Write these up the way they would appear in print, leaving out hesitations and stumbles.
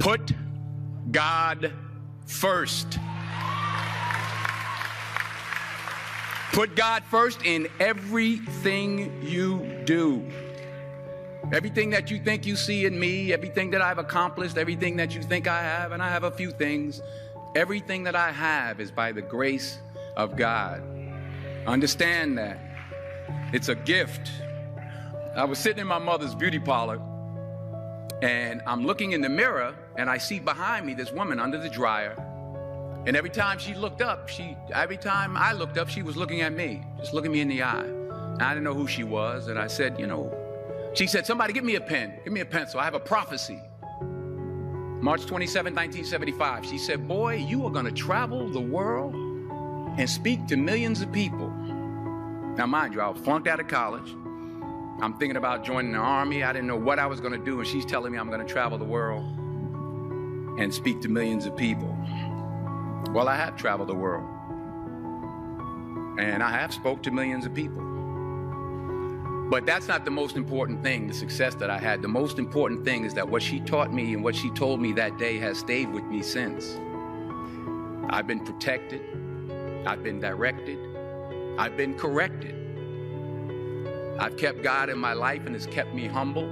Put God first. Put God first in everything you do. Everything that you think you see in me, everything that I've accomplished, everything that you think I have, and I have a few things, everything that I have is by the grace of God. Understand that. It's a gift. I was sitting in my mother's beauty parlor, and I'm looking in the mirror, and I see behind me this woman under the dryer. And every time she looked up, every time I looked up, she was looking at me, just looking me in the eye. And I didn't know who she was, and I said, she said, somebody give me a pen, give me a pencil. I have a prophecy. March 27, 1975. She said, boy, you are going to travel the world and speak to millions of people. Now, mind you, I was flunked out of college. I'm thinking about joining the army. I didn't know what I was going to do, and she's telling me I'm going to travel the world and speak to millions of people. Well, I have traveled the world, and I have spoke to millions of people. But that's not the most important thing, the success that I had. The most important thing is that what she taught me and what she told me that day has stayed with me since. I've been protected. I've been directed. I've been corrected. I've kept God in my life, and it's kept me humble.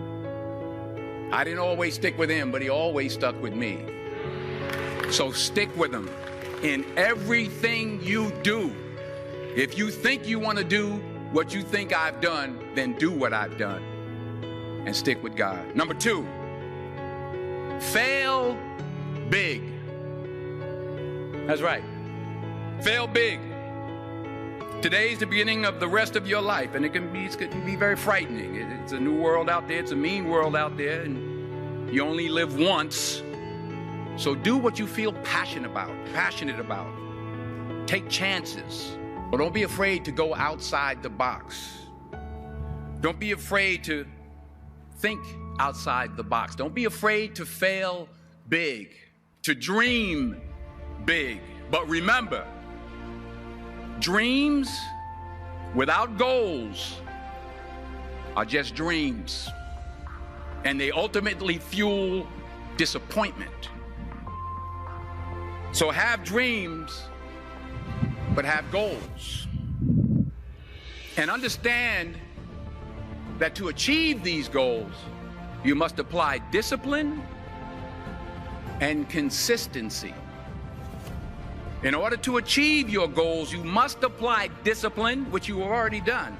I didn't always stick with him, but he always stuck with me. So stick with him in everything you do. If you think you want to do what you think I've done, then do what I've done and stick with God. Number 2, fail big. That's right. Fail big. Today's the beginning of the rest of your life, and it can be very frightening. It's a new world out there. It's a mean world out there, and you only live once. So do what you feel passionate about. Take chances. But don't be afraid to go outside the box. Don't be afraid to think outside the box. Don't be afraid to fail big, to dream big. But remember, dreams without goals are just dreams, and they ultimately fuel disappointment. So have dreams, but have goals. And understand that to achieve these goals, you must apply discipline and consistency. In order to achieve your goals, you must apply discipline, which you have already done,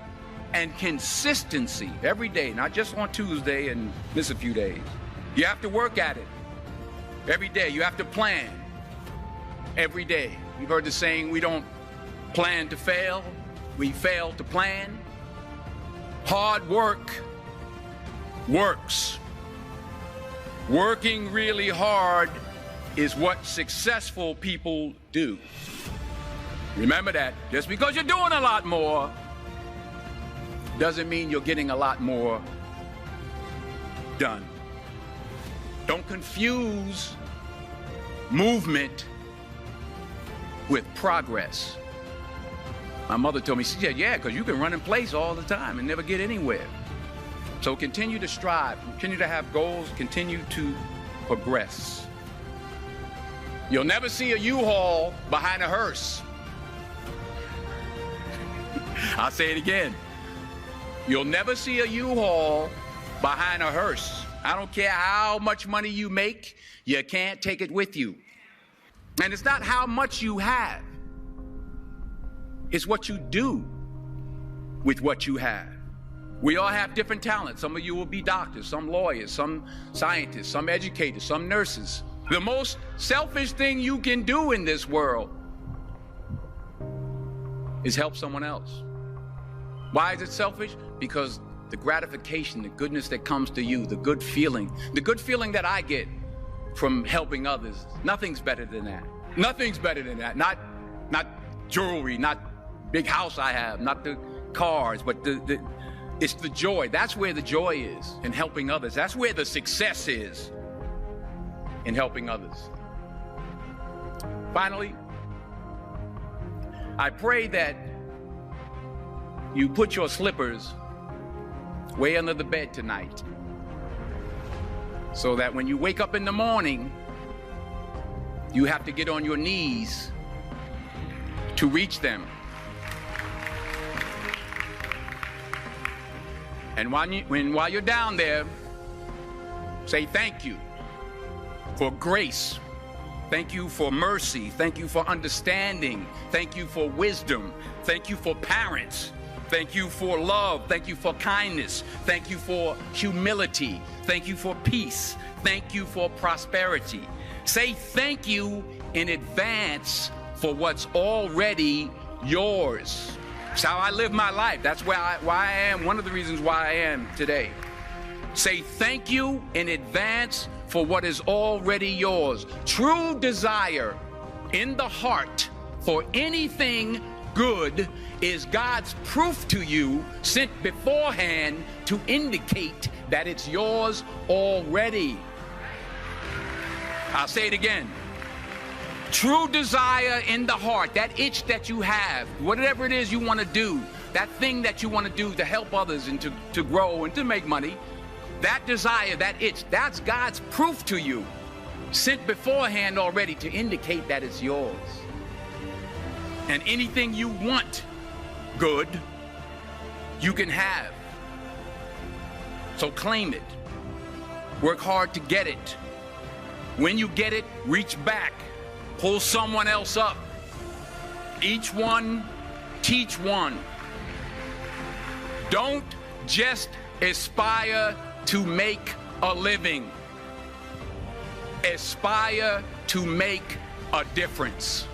and consistency every day, not just on Tuesday and miss a few days. You have to work at it every day. You have to plan every day. You've heard the saying, we don't plan to fail, we fail to plan. Hard work works. Working really hard is what successful people do. Remember that. Just because you're doing a lot more doesn't mean you're getting a lot more done. Don't confuse movement with progress. My mother told me, she said, yeah, because you can run in place all the time and never get anywhere. So continue to strive, continue to have goals, continue to progress. You'll never see a U-Haul behind a hearse. I'll say it again. You'll never see a U-Haul behind a hearse. I don't care how much money you make, you can't take it with you. And it's not how much you have. It's what you do with what you have. We all have different talents. Some of you will be doctors, some lawyers, some scientists, some educators, some nurses. The most selfish thing you can do in this world is help someone else. Why is it selfish? Because the gratification, the goodness that comes to you, the good feeling that I get from helping others, nothing's better than that. Nothing's better than that. Not jewelry, not big house I have, not the cars, but it's the joy. That's where the joy is, in helping others. That's where the success is, in helping others. Finally, I pray that you put your slippers way under the bed tonight, so that when you wake up in the morning, You have to get on your knees to reach them. And while you're down there, say thank you for grace. Thank you for mercy. Thank you for understanding. Thank you for wisdom. Thank you for parents. Thank you for love. Thank you for kindness. Thank you for humility. Thank you for peace. Thank you for prosperity. Say thank you in advance for what's already yours. It's how I live my life. That's why I am, one of the reasons why I am today. Say thank you in advance for what is already yours. True desire in the heart for anything good is God's proof to you, sent beforehand to indicate that it's yours already. I'll say it again. True desire in the heart, that itch that you have, whatever it is you want to do, that thing that you want to do to help others and to grow and to make money, that desire, that itch, that's God's proof to you, sent beforehand already to indicate that it's yours. And anything you want good, you can have. So claim it. Work hard to get it. When you get it, reach back. Pull someone else up. Each one, teach one. Don't just aspire to make a living. Aspire to make a difference.